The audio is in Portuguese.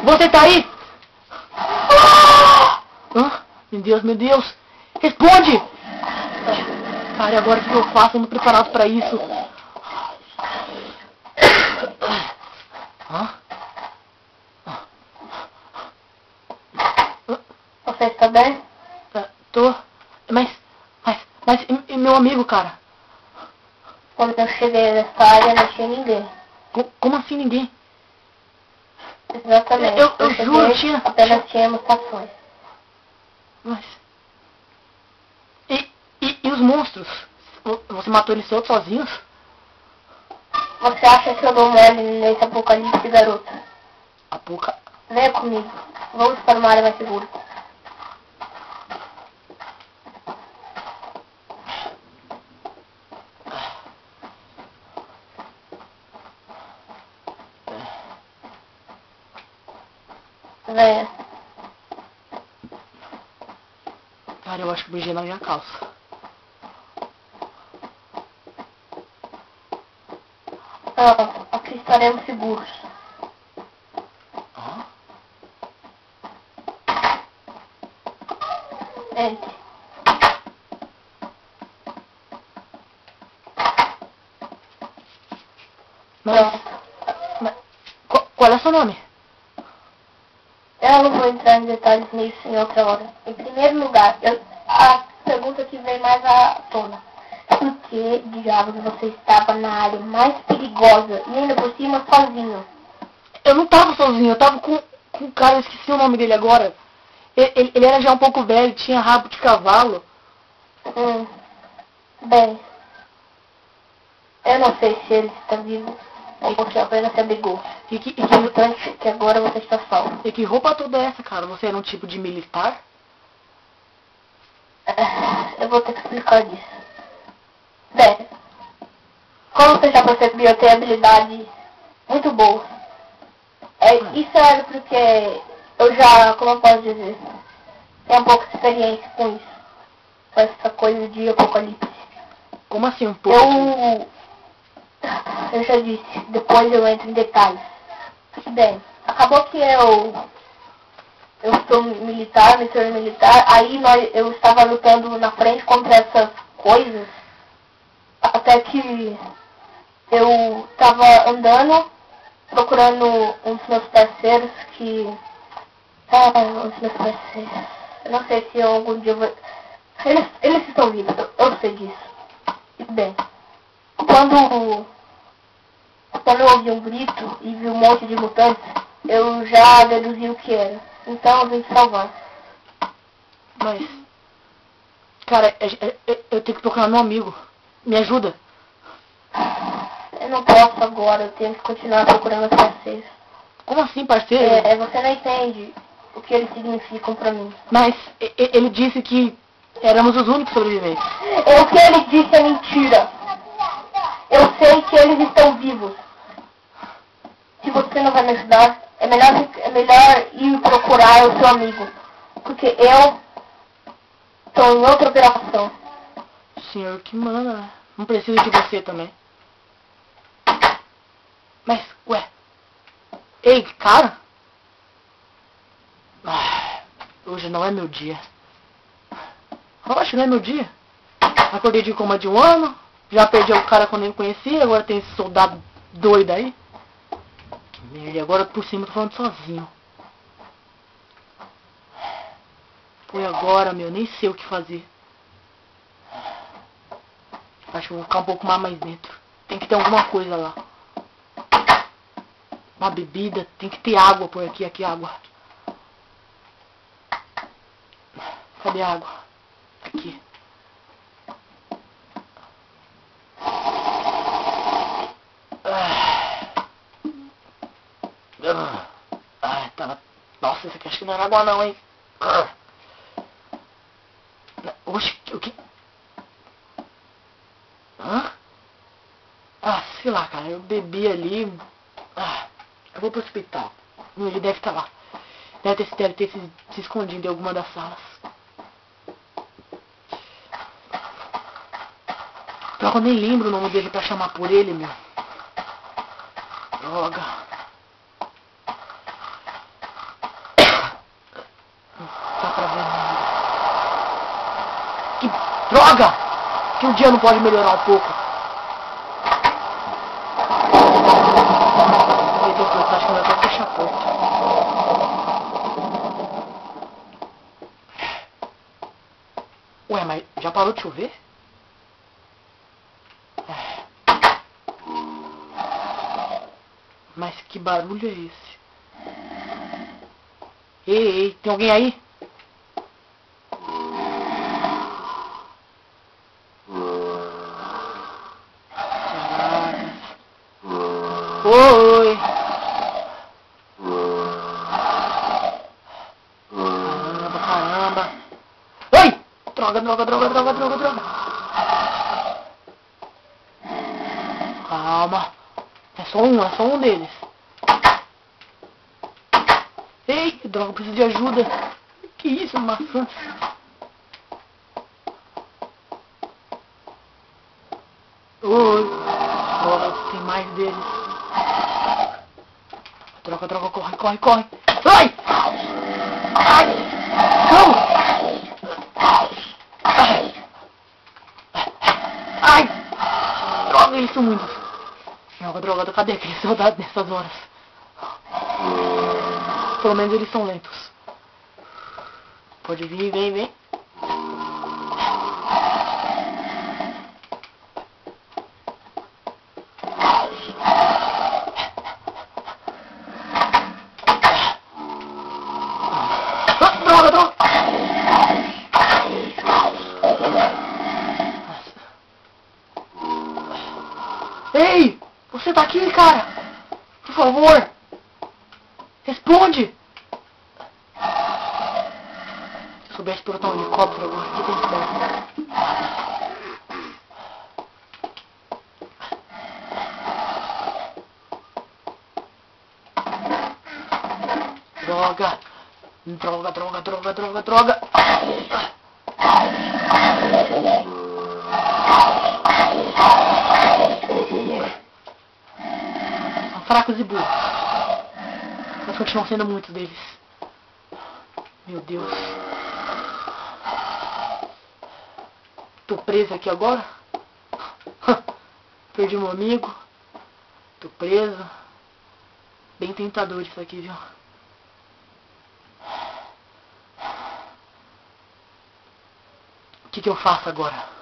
Você tá aí? Ah, meu Deus, meu Deus. Responde! Cara, e agora o que eu faço? Eu não tô preparado pra isso. Hã? Você está bem? Tô. Mas e meu amigo, cara? Quando eu cheguei nessa área não tinha ninguém. Como assim ninguém? Exatamente. Eu juro, tinha... Apenas tinha mutações. Mas... E os monstros? Você matou eles todos sozinhos? Você acha que eu dou mole nesse apocalipse, garota? Venha comigo. Vamos para uma área mais segura. Venha. Cara, eu acho que beijei na minha calça. Não, aqui estaremos seguros. Hã? Entre. Mas qual é seu nome? Eu não vou entrar em detalhes nisso em outra hora. Em primeiro lugar, a pergunta que vem mais à tona. Por que diabos você estava na área mais perigosa e ainda por cima sozinho? Eu não tava sozinho, eu tava com um cara, eu esqueci o nome dele agora. Ele era já um pouco velho, tinha rabo de cavalo. Bem, eu não sei se ele está vivo ou você apenas se abrigou. O importante é que agora você está salvo. E que roupa toda é essa, cara? Você era um tipo de militar? Eu vou ter que explicar isso. Bem, como você já percebeu, eu tenho habilidades muito boas. Isso é porque eu já, como eu posso dizer, tenho um pouco de experiência com isso. Com essa coisa de apocalipse. Como assim um pouco? Eu já disse, depois eu entro em detalhes. Bem, acabou que eu sou militar, me tornei militar, aí eu estava lutando na frente contra essas coisas, até que eu estava andando, procurando um dos meus parceiros eu não sei se algum dia eles estão vivos, eu sei disso. Bem, quando eu ouvi um grito e vi um monte de mutantes, eu já deduzi o que era. Então eu vim te salvar. Mas... Cara, eu tenho que procurar meu amigo. Me ajuda. Eu não posso agora, eu tenho que continuar procurando os parceiros. Como assim, parceiro? Você não entende o que eles significam pra mim. Mas ele disse que éramos os únicos sobreviventes. O que ele disse é mentira. Eu sei que eles estão vivos. Se você não vai me ajudar, é melhor ir procurar o seu amigo. Porque eu estou em outra operação. Senhor que manda, né? Não preciso de você também. Mas, ué. Ei, cara. Hoje não é meu dia. Oxe, não é meu dia. Acordei de coma de um ano. Já perdi o cara quando eu conhecia. Agora tem esse soldado doido aí. Que merda. Agora por cima eu tô falando sozinho. Foi agora, meu. Nem sei o que fazer. Acho que eu vou ficar um pouco mais dentro. Tem que ter alguma coisa lá. Uma bebida. Tem que ter água por aqui. Aqui, água. Cadê a água? Aqui. Tava... Nossa, isso aqui acho que não era água não, hein? Oxe, o que... Hã? Sei lá, cara, eu bebi ali... eu vou pro hospital. Ele deve estar lá. Deve ter se escondido em alguma das salas. Pior que eu nem lembro o nome dele pra chamar por ele, meu. Droga. Droga! Que um dia não pode melhorar um pouco. Acho que eu vou até fechar a porta. Ué, mas já parou de chover? Mas que barulho é esse? Ei, tem alguém aí? Caraca. Oi! Caramba! Oi! Droga! Calma. É só um deles. Ei, droga, preciso de ajuda. Que isso, maçã? Oi. Droga, tem mais deles. Droga, corre. Ai! Não! Ai! Droga, eles são muitos. Droga, cadê aquele soldado nessas horas? Pelo menos eles são lentos. Pode vir, vem. Droga! Ei! Você tá aqui, cara? Por favor! Responde! Se eu soubesse pilotar um helicóptero agora, que tem que Droga! São fracos e burros. Mas continuam sendo muitos deles. Meu Deus. Tô preso aqui agora? Perdi um amigo. Tô preso. Bem tentador isso aqui, viu? O que eu faço agora?